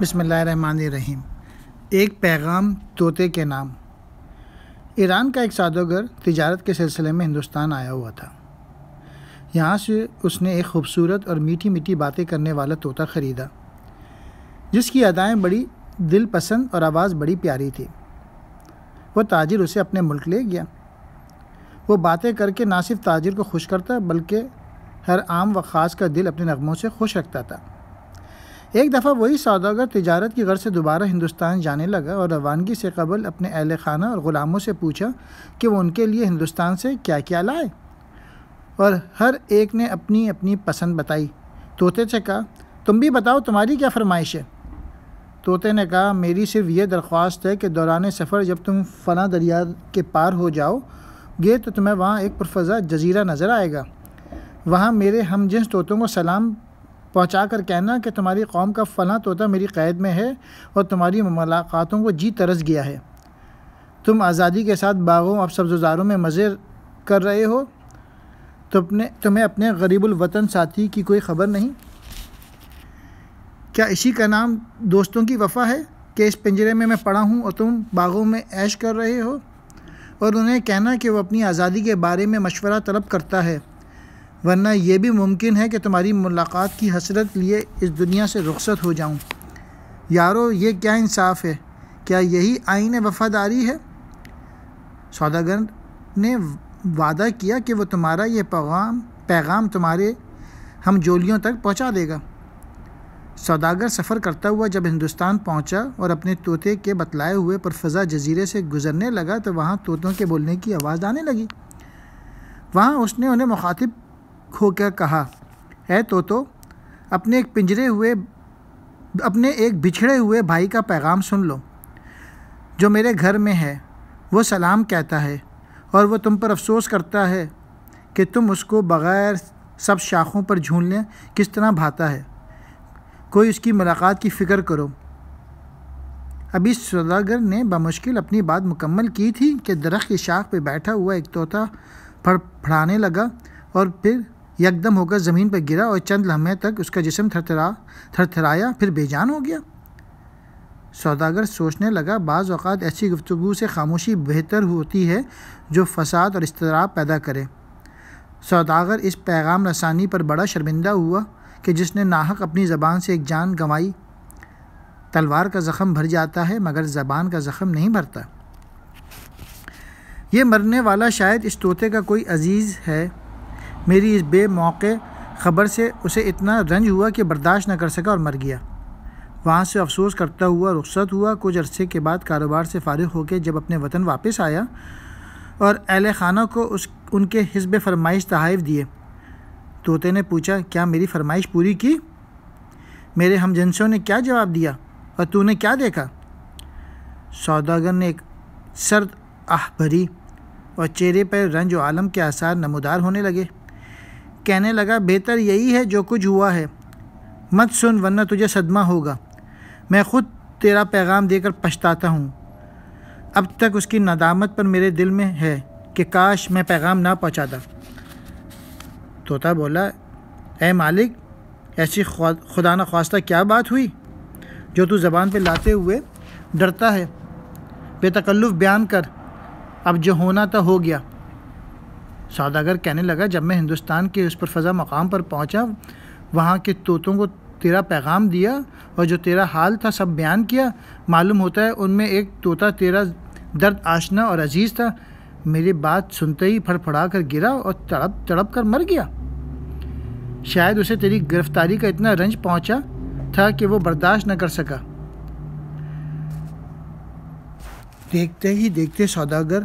بسم اللہ الرحمن الرحیم۔ ایک پیغام طوطے کے نام۔ ایران کا ایک سوداگر تجارت کے سلسلے میں ہندوستان آیا ہوا تھا۔ یہاں سے اس نے ایک خوبصورت اور میٹھی میٹھی باتیں کرنے والا طوطا خریدا، جس کی ادائیں بڑی دل پسند اور آواز بڑی پیاری تھی۔ وہ تاجر اسے اپنے ملک لے گیا۔ وہ باتیں کر کے نہ صرف تاجر کو خوش کرتا بلکہ ہر عام و خاص کا دل اپنے نغموں سے خوش رکھتا تھا۔ ایک دفعہ وہی سوداگر تجارت کی غرض سے دوبارہ ہندوستان جانے لگا اور روانگی سے قبل اپنے اہل خانہ اور غلاموں سے پوچھا کہ وہ ان کے لیے ہندوستان سے کیا کیا لائے، اور ہر ایک نے اپنی اپنی پسند بتائی۔ طوطے سے کہا، تم بھی بتاؤ تمہاری کیا فرمائش ہے؟ طوطے نے کہا، میری صرف یہ درخواست ہے کہ دوران سفر جب تم فلاں دریا کے پار ہو جاؤ گے تو تمہیں وہاں ایک پرفضا جزیرہ نظر آئے گا۔ وہاں میرے ہم جنس طوطوں کو سلام پہنچا کر کہنا کہ تمہاری قوم کا فلاں طوطا میری قید میں ہے اور تمہاری ملاقاتوں کو جی ترس گیا ہے۔ تم آزادی کے ساتھ باغوں اور سبززاروں میں مزے کر رہے ہو، تمہیں اپنے غریب الوطن ساتھی کی کوئی خبر نہیں؟ کیا اسی کا نام دوستوں کی وفا ہے کہ اس پنجرے میں پڑا ہوں اور تم باغوں میں عیش کر رہے ہو؟ اور انہیں کہنا کہ وہ اپنی آزادی کے بارے میں مشورہ طلب کرتا ہے، ورنہ یہ بھی ممکن ہے کہ تمہاری ملاقات کی حسرت لیے اس دنیا سے رخصت ہو جاؤں۔ یارو، یہ کیا انصاف ہے؟ کیا یہی آئین وفاداری ہے؟ سوداگر نے وعدہ کیا کہ وہ تمہارا یہ پیغام تمہارے ہم جولیوں تک پہنچا دے گا۔ سوداگر سفر کرتا ہوا جب ہندوستان پہنچا اور اپنے طوطے کے بتلائے ہوئے پرفضا جزیرے سے گزرنے لگا تو وہاں طوطوں کے بولنے کی آواز آنے لگی۔ وہاں اس نے انہیں مخاطب ہو کر کہا، اے طوطو، اپنے ایک بچھڑے ہوئے بھائی کا پیغام سن لو جو میرے گھر میں ہے۔ وہ سلام کہتا ہے اور وہ تم پر افسوس کرتا ہے کہ تم اس کو بغیر سب شاخوں پر جھولنے کس طرح بھاتا ہے۔ کوئی اس کی ملاقات کی فکر کرو۔ ابھی سوداگر نے بمشکل اپنی بات مکمل کی تھی کہ درخت کی شاخ پہ بیٹھا ہوا ایک طوطا پھڑپھڑانے لگا اور پھر یکدم ہو کر زمین پر گرا اور چند لمحے تک اس کا جسم تھرتھرایا، پھر بے جان ہو گیا۔ سوداگر سوچنے لگا، بعض اوقات ایسی گفتگو سے خاموشی بہتر ہوتی ہے جو فساد اور اضطراب پیدا کرے۔ سوداگر اس پیغام رسانی پر بڑا شرمندہ ہوا کہ جس نے ناحق اپنی زبان سے ایک جان گنوائی۔ تلوار کا زخم بھر جاتا ہے مگر زبان کا زخم نہیں بھرتا۔ یہ مرنے والا شاید اس طوطے کا کوئی عزیز ہے۔ میری اس بے موقع خبر سے اسے اتنا رنج ہوا کہ برداشت نہ کر سکا اور مر گیا۔ وہاں سے افسوس کرتا ہوا رخصت ہوا۔ کچھ عرصے کے بعد کاروبار سے فارغ ہو کے جب اپنے وطن واپس آیا اور اہل خانہ کو ان کے حسب فرمائش تحائف دیے، طوطے نے پوچھا، کیا میری فرمائش پوری کی؟ میرے ہم جنسوں نے کیا جواب دیا اور تو نے کیا دیکھا؟ سوداگر نے ایک سرد آہ بھری اور چہرے پر رنج و عالم کے آثار نمودار ہونے لگے۔ کہنے لگا، بہتر یہی ہے جو کچھ ہوا ہے، مت سن ورنہ تجھے صدمہ ہوگا۔ میں خود تیرا پیغام دے کر پچھتاتا ہوں۔ اب تک اس کی ندامت پر میرے دل میں ہے کہ کاش میں پیغام نہ پہنچاتا۔ طوطا بولا، اے مالک، ایسی خدا نخواستہ کیا بات ہوئی جو تو زبان پہ لاتے ہوئے ڈرتا ہے؟ بے تکلف بیان کر، اب جو ہونا تھا ہو گیا۔ سوداگر کہنے لگا، جب میں ہندوستان کے اس پرفضا مقام پر پہنچا، وہاں کے طوطوں کو تیرا پیغام دیا اور جو تیرا حال تھا سب بیان کیا، معلوم ہوتا ہے ان میں ایک طوطا تیرا درد آشنا اور عزیز تھا۔ میری بات سنتے ہی پھڑپھڑا کر گرا اور تڑپ تڑپ کر مر گیا۔ شاید اسے تیری گرفتاری کا اتنا رنج پہنچا تھا کہ وہ برداشت نہ کر سکا۔ دیکھتے ہی دیکھتے سوداگر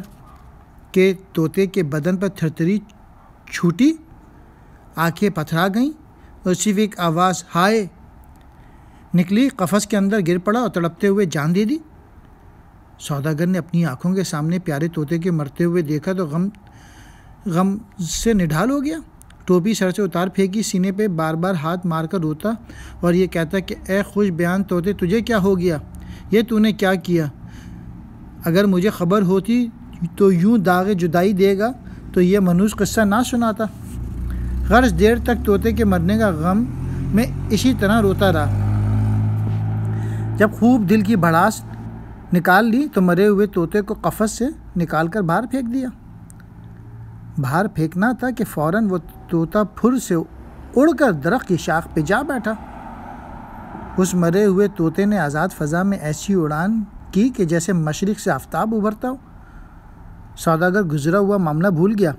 کے طوطے کے بدن پر تھرتھری چھوٹی، آنکھیں پتھرا گئیں اور صرف ایک آواز ہائے نکلی، قفس کے اندر گر پڑا اور تڑپتے ہوئے جان دے دی۔ سوداگر نے اپنی آنکھوں کے سامنے پیارے طوطے کے مرتے ہوئے دیکھا تو غم سے نڈھال ہو گیا۔ ٹوپی سر سے اتار پھینکی، سینے پہ بار بار ہاتھ مار کر روتا اور یہ کہتا کہ اے خوش بیان طوطے، تجھے کیا ہو گیا؟ یہ تو نے کیا کیا؟ اگر مجھے خبر ہوتی تو یوں داغ جدائی دے گا تو یہ منحوس قصہ نہ سناتا۔ غرض دیر تک طوطے کے مرنے کا غم میں اسی طرح روتا رہا۔ جب خوب دل کی بھڑاس نکال لی تو مرے ہوئے طوطے کو قفس سے نکال کر باہر پھینک دیا۔ باہر پھینکنا تھا کہ فوراً وہ طوطا پھر سے اڑ کر درخت کی شاخ پہ جا بیٹھا۔ اس مرے ہوئے طوطے نے آزاد فضا میں ایسی اڑان کی کہ جیسے مشرق سے آفتاب ابھرتا ہو۔ سوداگر گزرا ہوا معاملہ بھول گیا،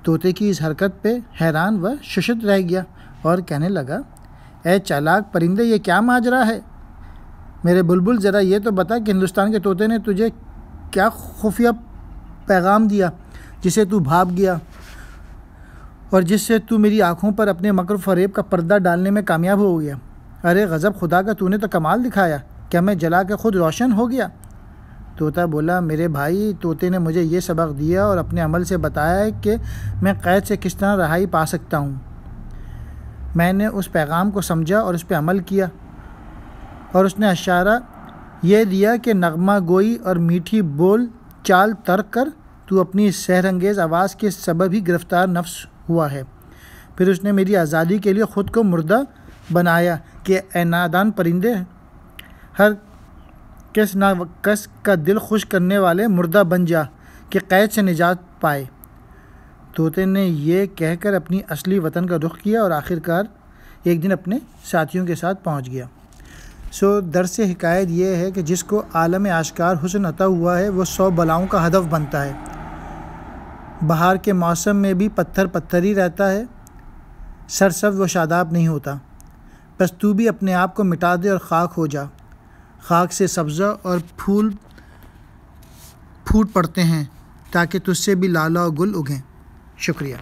طوطے کی اس حرکت پہ حیران و ششت رہ گیا اور کہنے لگا، اے چالاک پرندے، یہ کیا ماجرا ہے؟ میرے بلبل، ذرا یہ تو بتا کہ ہندوستان کے طوطے نے تجھے کیا خفیہ پیغام دیا جسے تو بھاپ گیا اور جس سے تو میری آنکھوں پر اپنے مکر و فریب کا پردہ ڈالنے میں کامیاب ہو گیا؟ ارے غضب خدا کا، تو نے تو کمال دکھایا، کیا میں جلا کے خود روشن ہو گیا؟ طوطا بولا، میرے بھائی، طوطے نے مجھے یہ سبق دیا اور اپنے عمل سے بتایا ہے کہ میں قید سے کس طرح رہائی پا سکتا ہوں۔ میں نے اس پیغام کو سمجھا اور اس پہ عمل کیا، اور اس نے اشارہ یہ دیا کہ نغمہ گوئی اور میٹھی بول چال ترک کر تو اپنی سحر انگیز آواز کے سبب ہی گرفتار نفس ہوا ہے۔ پھر اس نے میری آزادی کے لیے خود کو مردہ بنایا کہ اے نادان پرندے، ہر کس نہ کس کا دل خوش کرنے والے مردہ بن جا کہ قید سے نجات پائے۔ طوطے نے یہ کہہ کر اپنی اصلی وطن کا رخ کیا اور آخرکار ایک دن اپنے ساتھیوں کے ساتھ پہنچ گیا۔ درس حکایت یہ ہے کہ جس کو عالم آشکار حسن عطا ہوا ہے وہ 100 بلاؤں کا ہدف بنتا ہے۔ بہار کے موسم میں بھی پتھر پتھر ہی رہتا ہے، سرسبز و شاداب نہیں ہوتا۔ بس تو بھی اپنے آپ کو مٹا دے اور خاک ہو جا۔ خاک سے سبزہ اور پھول پھوٹ پڑتے ہیں تاکہ تجھ سے بھی لالا و گل اگیں۔ شکریہ۔